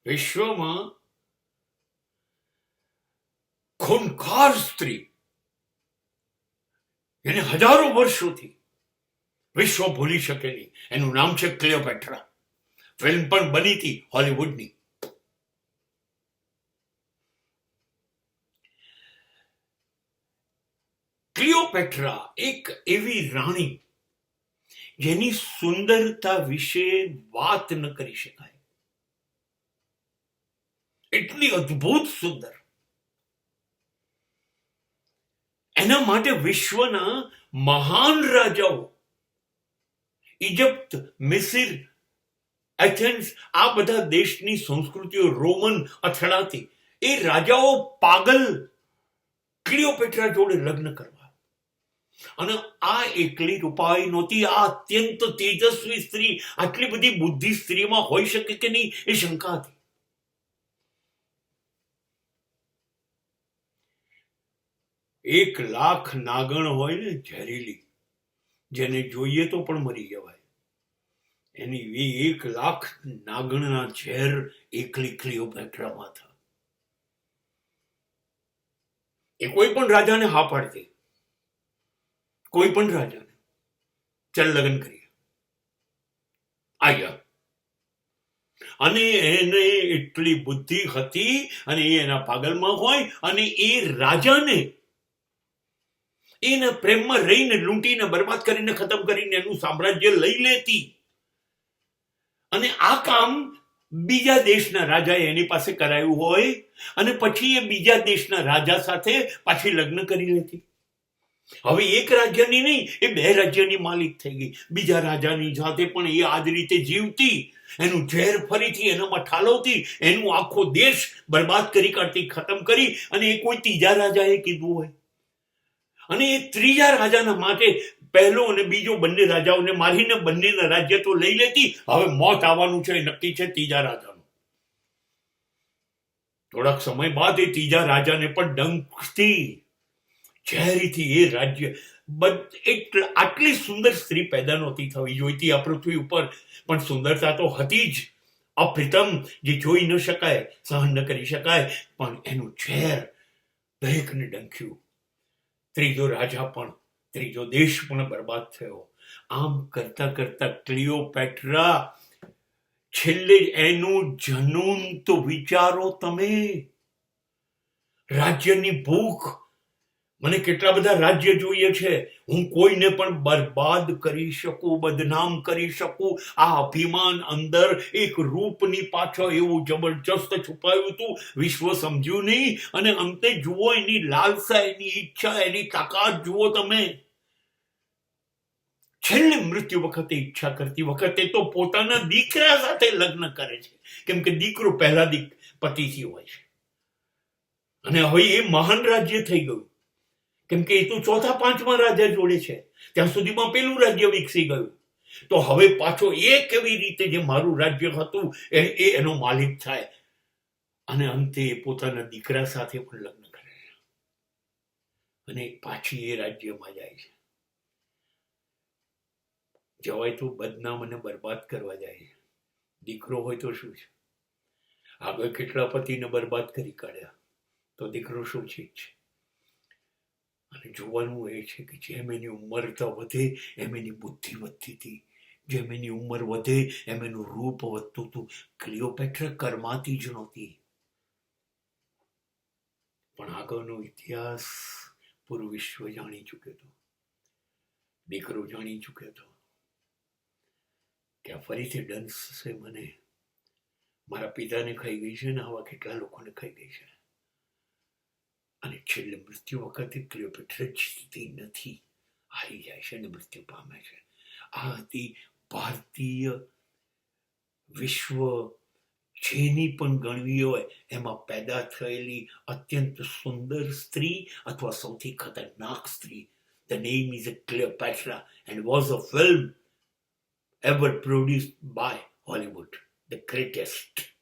વિશ્વમાં ખૂનખાર સ્ત્રી એને હજારો વર્ષોથી વિશ્વ ભૂલી શકે નહીં, એનું નામ છે ક્લિયોપેટ્રા. ફિલ્મ પણ બની હતી હોલિવૂડની. ક્લિયોપેટ્રા એક એવી રાણી જેની સુંદરતા વિશે વાત ન કરી શકાય, એટલી અદ્ભુત સુંદર. એના માટે વિશ્વના મહાન રાજાઓ, ઇજિપ્ત, મિસિર, એથેન્સ, આ બધા દેશની સંસ્કૃતિઓ રોમન અથડાતી, એ રાજાઓ પાગલ ક્લિયોપેટ્રા જોડે લગ્ન કરવા. અને આ એકલી રૂપાઈ નહોતી, આ અત્યંત તેજસ્વી સ્ત્રી, આટલી બધી બુદ્ધિ સ્ત્રીમાં હોઈ શકે કે નહીં એ શંકા હતી. એક લાખ નાગણ હોય ને ઝેરીલી, જેને જોઈએ તો પણ મરી જવાય, એની 1 લાખ નાગણના ઝેર એકલી ક્લિયોપેટ્રામાં હતા. એ કોઈ પણ રાજાને હા પાડતી, કોઈ પણ રાજાને, ચાલ લગ્ન કરીએ, આયા. અને એને એટલી બુદ્ધિ હતી, અને એ એના પાગલમાં હોય, અને એ રાજાને એના પ્રેમમાં રહીને લૂંટીને બરબાદ કરીને ખતમ કરીને એનું સામ્રાજ્ય લઈ લેતી. અને આ કામ બીજા દેશના રાજાએ એની પાસે કરાયું હોય, અને પછી એ બીજા દેશના રાજા સાથે પાછી લગ્ન કરી લેતી. હવે એક રાજ્યની નહીં, એ 2 રાજ્યની માલિક થઈ ગઈ. બીજા રાજાની જાતે પણ એ આ જ રીતે જીવતી, એનું ઝેર ફરીથી એનામાં ઠાલવતી, એનું આખો દેશ બરબાદ કરી કાઢતી, ખતમ કરી. અને એ કોઈ ત્રીજા રાજાએ કીધું હોય, અને એ ત્રીજા રાજાના માટે પહેલો અને બીજો બંને રાજાઓને મારીને બંનેના રાજ્ય તો લઈ લેતી. હવે મોત આવવાનું છે નક્કી છે ત્રીજા રાજાનું. થોડાક સમય બાદ એ ત્રીજા રાજાને પણ ડંખથી, ઝેરીથી એ રાજ્ય. આટલી સુંદર સ્ત્રી પેદા નહોતી થવી જોઈતી આ પૃથ્વી ઉપર, પણ સુંદરતા તો હતી જ અપ્રિતમ, જે જોઈ ન શકાય, સહન ન કરી શકાય. પણ એનું ઝેર દરેકને ડંખ્યું. ત્રીજો રાજા પણ, ત્રીજો દેશ પણ બરબાદ થયો. આમ કરતા કરતા ક્લિયોપેટ્રા છેલ્લે એનું જનૂન તો વિચારો તમે. રાજ્યની ભૂખ, મને કેટલા બધા રાજ્ય જોઈએ છે, હું કોઈને પણ બરબાદ કરી શકું, બદનામ કરી શકું. આ અભિમાન અંદર એક રૂપની પાછળ એવું જબરજસ્ત છુપાયું હતું, વિશ્વ સમજ્યું નહીં. અને અંતે જુઓ એની લાલસા, એની ઈચ્છા, એની તાકાત જુઓ તમે. છેલ્લે મૃત્યુ વખતે ઈચ્છા કરતી વખતે તો પોતાના દીકરા સાથે લગ્ન કરે છે, કેમ કે દીકરો પહેલા પતિથી હોય છે. અને હવે એ મહાન રાજ્ય થઈ ગયું, કેમ કે એ તો 4થા 5મા રાજા જોડે છે. ત્યાં સુધીમાં પેલું રાજ્ય વિકસી ગયું. તો હવે પાછો એ કેવી રીતે જે મારું રાજ્ય હતું એ એનો માલિક થાય. અને અંતે પોતાના દીકરા સાથે પણ લગ્ન કરે છે, અને પાછી એ રાજ્યમાં જાય છે. જવાય તો બદનામ અને બરબાદ કરવા જાય છે. દીકરો હોય તો શું છે, આગળ કેટલા પતિને બરબાદ કરી કાઢ્યા, તો દીકરો શું છે. અને જોવાનું એ છે કે જેમ એની ઉંમરતા વધે એમ એની બુદ્ધિ વધતી હતી, જેમ એની ઉંમર વધે એમ એનું રૂપ વધતું હતું. ક્લિયોપેટ્રા કરમાતી જ નહોતી. પણ આગળનો ઇતિહાસ પૂરું વિશ્વ જાણી ચૂક્યો હતો, દીકરો જાણી ચૂક્યો હતો કે આ ફરીથી ડંસ છે, મને મારા પિતાને ખાઈ ગઈ છે ને આવા કેટલા લોકોને ખાઈ ગઈ છે. અને છેલ્લે મૃત્યુ વખતે ક્લિયોપેટ્રા જીતતી નથી, હારી જાય છે અને મૃત્યુ પામે છે. આ હતી ભારતીય વિશ્વ જેની પણ ગણવી હોય એમાં પેદા થયેલી અત્યંત સુંદર સ્ત્રી, અથવા સૌથી ખતરનાક સ્ત્રી. The name is Cleopatra and was a film ever produced by Hollywood, the greatest.